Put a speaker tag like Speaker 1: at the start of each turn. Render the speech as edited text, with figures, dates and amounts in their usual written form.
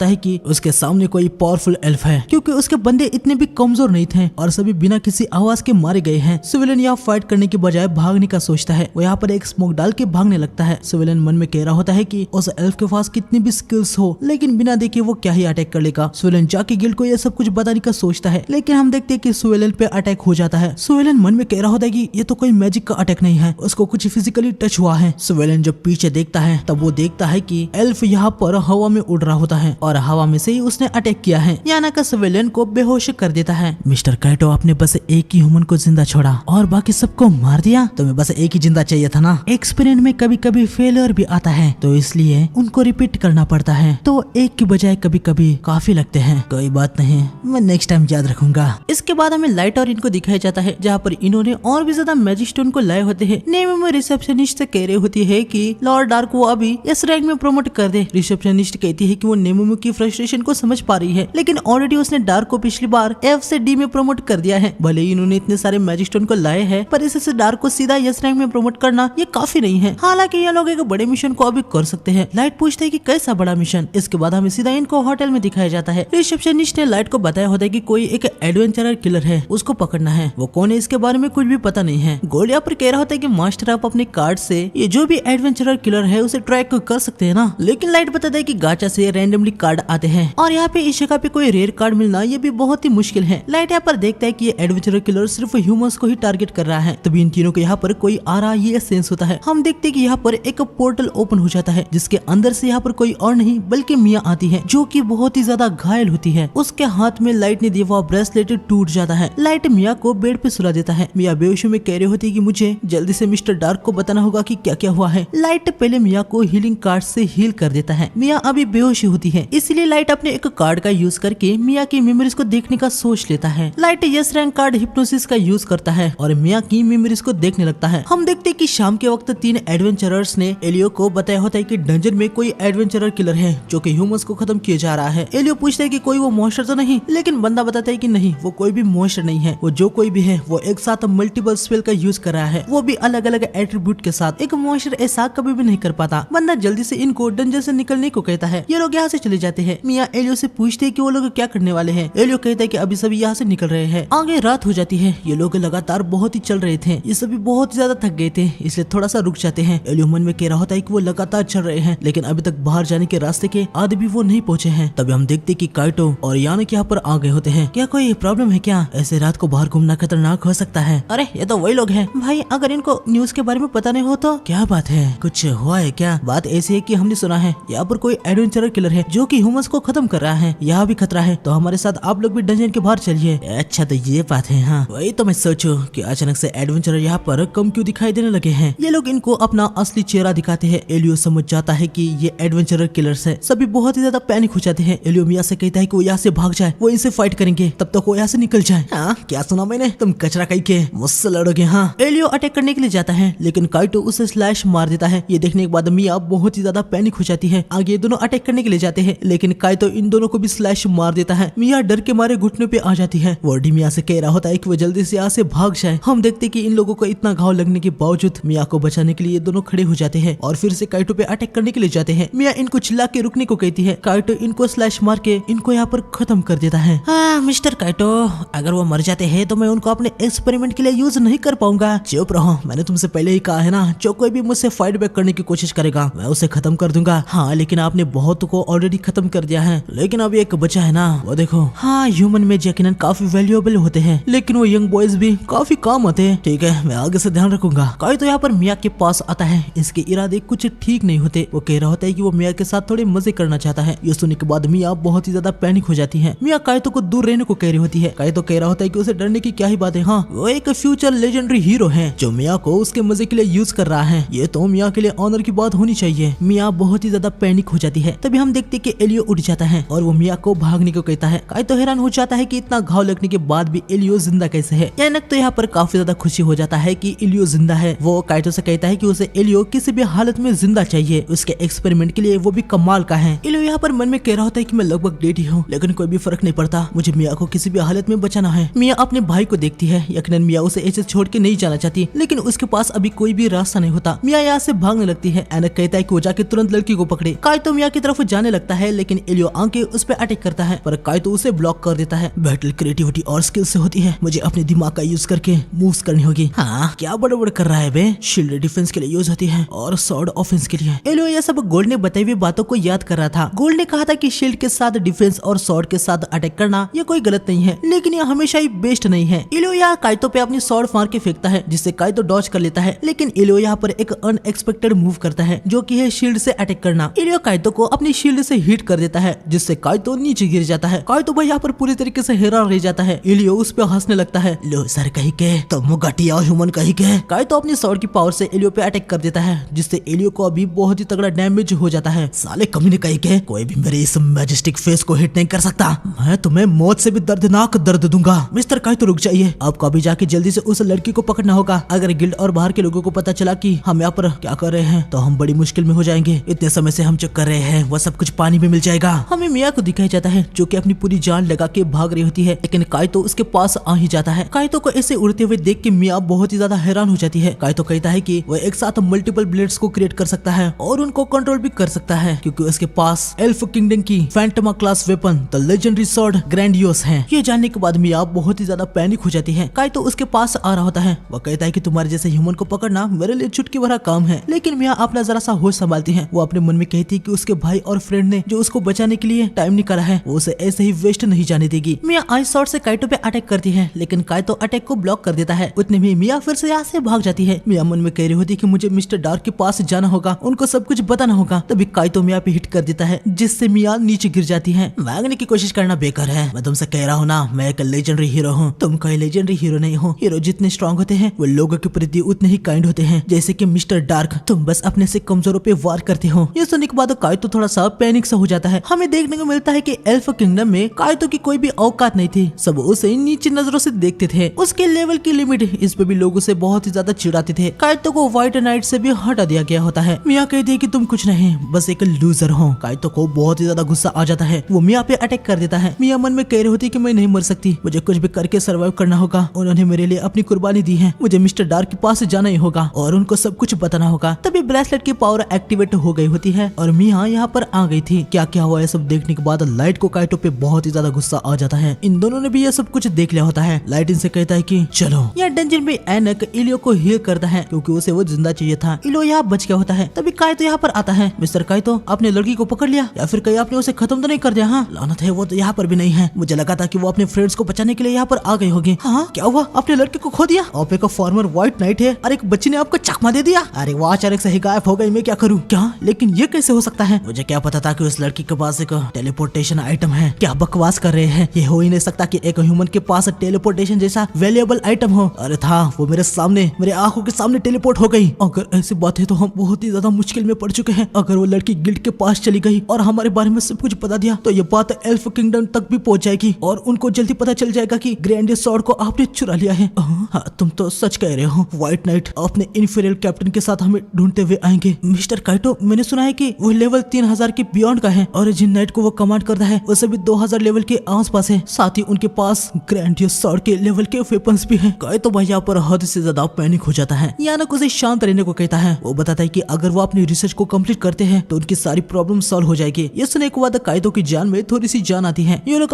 Speaker 1: है कि उसके सामने कोई पावरफुल एल्फ है, क्योंकि उसके बंदे इतने भी कमजोर नहीं थे और सभी बिना किसी आवाज के मारे गए हैं। सिविलियन यहाँ फाइट करने के बजाय भागने का सोचता है। वो यहाँ पर एक स्मोक डाल के भागने लगता है। सिविलियन मन में कह रहा होता है कि उस एल्फ के पास कितनी भी स्किल्स हो, लेकिन बिना देखे वो क्या ही अटैक कर लेगा। सिविलियन जाके गिल्ड को ये सब कुछ बताने का सोचता है, लेकिन हम देखते हैं कि सिविलियन पे अटैक हो जाता है। सिविलियन मन में कह रहा होता है कि ये तो कोई मैजिक का अटैक नहीं है, उसको कुछ फिजिकली टच हुआ है। सिविलियन जब पीछे देखता है तब वो देखता है कि एल्फ यहाँ पर हवा में उड़ रहा होता है और हवा में से ही उसने अटैक किया है। याना का सिविलियन को बेहोश कर देता है। मिस्टर काइटो, आपने बस एक ही ह्यूमन को जिंदा छोड़ा और बाकी सबको मार दिया। तुम्हें बस एक ही जिंदा चाहिए था ना। एक्सपेरिमेंट में कभी कभी फेलियर भी आता है, तो इसलिए उनको रिपीट करना पड़ता है, तो एक की बजाय कभी कभी काफी लगते हैं। कोई बात नहीं, मैं नेक्स्ट टाइम याद रखूंगा। इसके बाद हमें लाइट और इनको दिखाया जाता है, जहाँ पर इन्होंने और भी ज्यादा मैजिक स्टोन को लाए होते हैं। नेम में रिसेप्शनिस्ट से कह रही होती है कि लॉर्ड डार्क को अभी इस रैंक में प्रमोट कर दे। रिसेप्शनिस्ट कहती है कि वो नेमोमो की फ्रस्ट्रेशन को समझ पा रही है, लेकिन ऑलरेडी उसने डार्क को पिछली बार F से D में प्रमोट कर दिया है। भले ही इन्होंने इतने सारे मैजिक स्टोन को लाए हैं, पर इससे डार्क को सीधा यस रैंक में प्रमोट करना ये काफी नहीं है। हालांकि ये लोग एक बड़े मिशन को अभी कर सकते हैं। लाइट पूछते है कि कैसा बड़ा मिशन। इसके बाद हमें सीधा इनको होटल में दिखाया जाता है। रिसेप्शनिस्ट ने लाइट को बताया होता है कि कोई एक एडवेंचरर किलर है, उसको पकड़ना है। वो कौन है इसके बारे में कुछ भी पता नहीं है। गोल्ड यहाँ पर कह रहा होता है कि मास्टर आप अपने कार्ड से ये जो भी एडवेंचरर किलर है उसे ट्रैक कर सकते हैं ना। लेकिन लाइट बताता है कि गाचा से रैंडमली कार्ड आते हैं और यहाँ पे इस जगह पे कोई रेयर कार्ड मिलना ये भी बहुत ही मुश्किल है। लाइट यहाँ पर देखता है कि ये एडवेंचरर किलर सिर्फ ह्यूमंस को ही टारगेट कर रहा है। तभी इन तीनों को यहाँ पर कोई आ रहा ये सेंस होता है। हम देखते हैं कि यहाँ पर एक पोर्टल ओपन हो जाता है, जिसके अंदर से यहाँ पर कोई और नहीं बल्कि मिया आती है, जो कि बहुत ही ज्यादा घायल होती है। उसके हाथ में लाइट ने दिया हुआ ब्रेसलेट टूट जाता है। लाइट मिया को बेड पे सुला देता है। मिया बेहोशी में कह रही होती है कि मुझे जल्दी से मिस्टर डार्क को बताना होगा कि क्या क्या हुआ है। लाइट पहले मिया को हीलिंग कार्ड से हील कर देता है। मिया अभी बेहोशी होती है, इसलिए लाइट अपने एक कार्ड का यूज करके मिया की मेमोरीज को देखने का सोच लेता है। Light yes rank card hypnosis का यूज करता है और मिया की मेमोरीज को देखने लगता है। हम देखते हैं कि शाम के वक्त तीन एडवेंचरर्स ने एलियो को बताया होता है कि डंजन में कोई एडवेंचरर किलर है जो कि ह्यूमंस को खत्म किया जा रहा है। एलियो पूछता है कि कोई वो मॉन्स्टर तो नहीं, लेकिन बंदा बताता है कि नहीं, वो कोई भी मॉन्स्टर नहीं है। वो जो कोई भी है वो एक साथ मल्टीपल स्पेल का यूज कर रहा है, वो भी अलग अलग एट्रीब्यूट के साथ। एक मॉन्स्टर ऐसा कभी भी नहीं कर पाता। बंदा जल्दी से इनको डंजन से निकलने को कहता है। ये लोग यहाँ से चले जाते हैं। मिया एलियो से पूछते हैं कि वो लोग क्या करने वाले हैं। एलियो कहता है कि अभी सभी यहाँ से निकल रहे हैं। आगे रात हो जाती है। ये लोग लगातार बहुत ही चल रहे थे, ये सभी बहुत ज्यादा थक गए थे, इसलिए थोड़ा सा रुक जाते हैं। एलियो मन में कह रहा होता है कि वो लगातार चल रहे हैं, लेकिन अभी तक बाहर जाने के रास्ते के आधे भी वो नहीं पहुंचे हैं। तभी हम देखते कि काइटो और यानिक यहाँ पर आ गए होते हैं। क्या कोई प्रॉब्लम है क्या? ऐसे रात को बाहर घूमना खतरनाक हो सकता है। अरे ये तो वही लोग हैं भाई, अगर इनको न्यूज के बारे में पता नहीं हो तो क्या बात है, कुछ हुआ है क्या? बात ऐसी है कि हमने सुना है यहाँ पर कोई एडवेंचरर किलर है जो कि ह्यूमंस को खत्म कर रहा है। यहाँ भी खतरा है, तो हमारे साथ आप लोग भी डंजन के बाहर चलिए। अच्छा तो ये बात है। हाँ वही तो मैं सोचूं कि अचानक से एडवेंचरर यहाँ पर कम क्यों दिखाई देने लगे हैं। ये लोग इनको अपना असली चेहरा दिखाते हैं। एलियो समझ जाता है कि ये एडवेंचरर किलर्स है। सभी बहुत ही ज्यादा पैनिक हो जाते हैं। एलियो मिया से कहता है कि वो यहाँ से भाग जाए, वो इनसे फाइट करेंगे, तब तक वो यहाँ से निकल जाए। हाँ क्या सुना मैंने, तुम कचरा कहीं के मुझसे लड़ोगे। हाँ एलियो अटैक करने के लिए जाता है, लेकिन काइटो उसे स्लैश मार देता है। ये देखने के बाद मिया बहुत ही ज्यादा पैनिक हो जाती है। आगे दोनों अटैक करने के लिए जाते हैं, लेकिन काइटो इन दोनों को भी स्लैश मार देता है। मिया डर के मारे घुटने पे आ जाती है। वर्डी मिया से कह रहा होता है कि वो जल्दी से यहाँ से भाग जाए। हम देखते कि इन लोगों को इतना घाव लगने के बावजूद मिया को बचाने के लिए दोनों खड़े हो जाते हैं और फिर से काइटो पे अटैक करने के लिए जाते हैं। मिया इनको चिल्ला के रुकने को कहती है। काइटो इनको स्लैश मार के इनको यहाँ पर खत्म कर देता है। हाँ मिस्टर काइटो, अगर वो मर जाते हैं तो मैं उनको अपने एक्सपेरिमेंट के लिए यूज नहीं कर पाऊंगा। चुप रहो, मैंने तुमसे पहले ही कहा है ना, जो कोई भी मुझसे फाइट बैक करने की कोशिश करेगा मैं उसे खत्म कर दूंगा। हाँ लेकिन आपने बहुत को ऑलरेडी खत्म कर दिया है, लेकिन अभी एक बचा है ना, वो देखो। हाँ ह्यूमन में यकीनन काफी वैल्यूएबल होते हैं, लेकिन वो यंग बॉयज भी काफी काम आते हैं। ठीक है, मैं आगे से ध्यान रखूंगा। काइटो यहाँ पर मिया के पास आता है। इसके इरादे कुछ ठीक नहीं होते। वो कह रहा होता है कि वो मिया के साथ थोड़े मजे करना चाहता है। ये सुनने के बाद मिया बहुत ही ज्यादा पैनिक हो जाती है। मिया काइटो को दूर रहने को कह रही होती है। काइटो कह रहा होता है कि उसे डरने की क्या ही बात है। हाँ वो एक फ्यूचर लेजेंडरी हीरो है जो मिया को उसके मजे के लिए यूज कर रहा है। ये तो मिया के लिए ऑनर की बात होनी चाहिए। मिया बहुत ही ज्यादा पैनिक हो जाती है। तभी हम देखते कि एलियो उठ जाता है और वो मिया को भागने को कहता है। काइटो हैरान हो जाता है कि इतना घाव लगने के बाद भी एलियो जिंदा कैसे है। यानक तो यहाँ पर काफी ज्यादा खुशी हो जाता है कि एलियो जिंदा है। वो काइटो से कहता है कि उसे एलियो किसी भी हालत में जिंदा चाहिए, उसके एक्सपेरिमेंट के लिए वो भी कमाल का है। एलियो यहाँ पर मन में कह रहा होता है कि मैं लगभग डेड ही हूँ, लेकिन कोई भी फर्क नहीं पड़ता, मुझे मिया को किसी भी हालत में बचाना है। मिया अपने भाई को देखती है। यकीनन मिया उसे ऐसे छोड़ के नहीं जाना चाहती, लेकिन उसके पास अभी कोई भी रास्ता नहीं होता। मिया यहाँ से भागने लगती है। एनक कहता है कि वो जाके तुरंत लड़की को पकड़े। काइटो मिया की तरफ जाने लगता है, है, लेकिन एलियो आके उस पर अटैक करता है, पर काइतो उसे ब्लॉक कर देता है। बैटल क्रिएटिविटी और स्किल से होती है, मुझे अपने दिमाग का यूज करके मूव्स करनी होगी। हाँ, क्या बड़बड़ कर रहा है बे? शील्ड डिफेंस के लिए यूज होती है और स्वॉर्ड ऑफेंस के लिए। एलियो ये सब गोल्ड ने बताई हुई बातों को याद कर रहा था। गोल्ड ने कहा था कि शील्ड के साथ डिफेंस और स्वॉर्ड के साथ अटैक करना ये कोई गलत नहीं है, लेकिन ये हमेशा ही बेस्ट नहीं है। एलियो यहाँ काइतो पे अपनी स्वॉर्ड मार के फेंकता है, जिससे काइतो डॉज कर लेता है, लेकिन एलियो यहाँ पर एक अनएक्सपेक्टेड मूव करता है, जो कि है शील्ड से अटैक करना। एलियो काइतो को अपनी शील्ड से हिट कर देता है, जिससे काइतो नीचे गिर जाता है। काइतो भाई यहाँ पर पूरी तरीके से हैरान रह जाता है। एलियो उस पर हंसने लगता है। लो सर कहीं के तुम घटिया ह्यूमन कहीं के। काइतो अपनी स्वॉर्ड की पावर से एलियो पे अटैक कर देता है, जिससे एलियो को अभी बहुत ही तगड़ा डैमेज हो जाता है। साले कमीने कहीं के, कोई भी मेरे इस मैजेस्टिक फेस को हिट नहीं कर सकता। मैं तुम्हें मौत से भी दर्दनाक दर्द दूंगा। मिस्टर काइतो रुक जाइए, आपको अभी जाके जल्दी से उस लड़की को पकड़ना होगा। अगर गिल्ड और बाहर के लोगों को पता चला कि हम यहाँ पर क्या कर रहे हैं तो हम बड़ी मुश्किल में हो जाएंगे। इतने समय से हम जो कर रहे हैं वो सब कुछ पानी में मिल जाएगा। हमें मिया को दिखाया जाता है, जो कि अपनी पूरी जान लगा के भाग रही होती है, लेकिन काइतो उसके पास आ ही जाता है। काइतो को ऐसे उड़ते हुए देख के मिया बहुत ही ज्यादा हैरान हो जाती है। काइतो कहता है कि वह एक साथ मल्टीपल ब्लेड्स को क्रिएट कर सकता है और उनको कंट्रोल भी कर सकता है, क्योंकि उसके पास एल्फ किंगडम की फैंटमा class weapon the legendary sword grandiose है। ये जानने के बाद मिया बहुत ही ज्यादा पैनिक हो जाती है। काइतो उसके पास आ रहा होता है। वो कहता है कि तुम्हारे जैसे ह्यूमन को पकड़ना मेरे लिए चुटकी भरा काम है, लेकिन मिया अपना जरा सा होश संभालती है। वो अपने मन में कहती है कि उसके भाई और फ्रेंड ने जो उसको बचाने के लिए टाइम निकाला है वो उसे ऐसे ही वेस्ट नहीं जाने देगी। मिया आइस शॉट से काइतो पे अटैक करती है, लेकिन काइतो अटैक को ब्लॉक कर देता है। उतने में मिया फिर से यहाँ से भाग जाती है। मिया मन में कह रही होती है कि मुझे मिस्टर डार्क के पास जाना होगा, उनको सब कुछ बताना होगा। तभी काइतो मिया पे हिट कर देता है, जिससे मिया नीचे गिर जाती है। भागने की कोशिश करना बेकार है, मैं तुमसे कह रहा हूँ ना, मैं एक लेजेंडरी हीरो हूँ। तुम कोई लेजेंडरी हीरो नहीं हो। हीरो जितने स्ट्रॉन्ग होते हैं वो लोगों के प्रति उतने ही काइंड होते हैं, जैसे कि मिस्टर डार्क। तुम बस अपने से कमजोरों पे वार करते हो। ये सुनने के बाद काइतो थोड़ा सा पैनिक सा हो जाता है। हमें देखने को मिलता है कि एल्फ किंगडम में काइतो की कोई भी औकात नहीं थी, सब उसे नीचे नजरों से देखते थे। उसके लेवल की लिमिट इस पे भी लोग उसे बहुत ही ज्यादा चिढ़ाते थे। काइतो को व्हाइट नाइट से भी हटा दिया गया होता है। मिया कहती है कि तुम कुछ नहीं, बस एक लूजर हो। काइतो को बहुत ही ज्यादा गुस्सा आ जाता है। वो मिया पे अटैक कर देता है। मिया मन में कह रही होती है कि मैं नहीं मर सकती, मुझे कुछ भी करके सर्वाइव करना होगा। उन्होंने मेरे लिए अपनी कुर्बानी दी है, मुझे मिस्टर डार्क के पास जाना ही होगा और उनको सब कुछ बताना होगा। तभी ब्रेसलेट की पावर एक्टिवेट हो गई होती है और मिया यहाँ पर आ गई थी। क्या क्या हुआ है सब देखने के बाद लाइट को काइतो पे बहुत ही ज्यादा गुस्सा आ जाता है। इन दोनों ने भी ये सब कुछ देख लिया होता है। लाइट इनसे कहता है कि चलो। यह डंजन में एनक इलियो को हील करता है, क्योंकि उसे वो जिंदा चाहिए था। इलियो यहाँ बच गया होता है। तभी काइतो यहाँ पर आता है। मिस्टर काइतो, आपने लड़की को पकड़ लिया या फिर कहीं आपने उसे खत्म तो नहीं कर दिया? हाँ, लानत है, वो तो यहाँ पर भी नहीं है। मुझे लगा था कि वो अपने फ्रेंड्स को बचाने के लिए यहाँ पर आ गई होगी। हाँ, क्या हुआ? आपने लड़के को खो दिया? आप एक फॉर्मर व्हाइट नाइट है और एक बच्ची ने आपको चकमा दे दिया। अरे वो अचानक से ही गायब हो गई, मैं क्या करूँ? क्या? लेकिन ये कैसे हो सकता है? मुझे क्या पता था कि उस लड़की के पास एक टेलीपोर्टेशन आइटम है। क्या बकवास कर रहे हैं? ये हो ही नहीं सकता कि एक ह्यूमन के पास टेलीपोर्टेशन जैसा वैल्यूएबल आइटम हो। अरे था, वो मेरे सामने, मेरे आंखों के सामने टेलीपोर्ट हो गई। अगर ऐसी बात है तो हम बहुत ही ज्यादा मुश्किल में पड़ चुके हैं। अगर वो लड़की गिल्ड के पास चली गई और हमारे बारे में सब कुछ बता दिया तो ये बात एल्फ किंगडम तक भी पहुंच जाएगी और उनको जल्दी पता चल जाएगा कि ग्रैंडियस स्वॉर्ड को आपने चुरा लिया है। हाँ, तुम तो सच कह रहे हो। व्हाइट नाइट अपने इन्फीरियर कैप्टन के साथ हमें ढूंढते हुए आएंगे। मिस्टर काइतो, मैंने सुना है कि वो लेवल 3000 के बियॉन्ड का है और जिन नाइट को वो कमांड करता है वो सभी 2000 लेवल के आसपास है। साथ ही उनके पास ग्रैंडियस स्वॉर्ड के लेवल के वेपन्स भी हैं। काइतो भाई यहाँ पर हद से ज्यादा पैनिक हो जाता है। यानक उसे शांत रहने को कहता है। वो बताता है कि अगर वो अपनी रिसर्च को कंप्लीट करते हैं तो उनकी सारी प्रॉब्लम सॉल्व हो जाएगी। ये सुनने के बाद काइतो की जान में थोड़ी सी जान आती है। ये लोग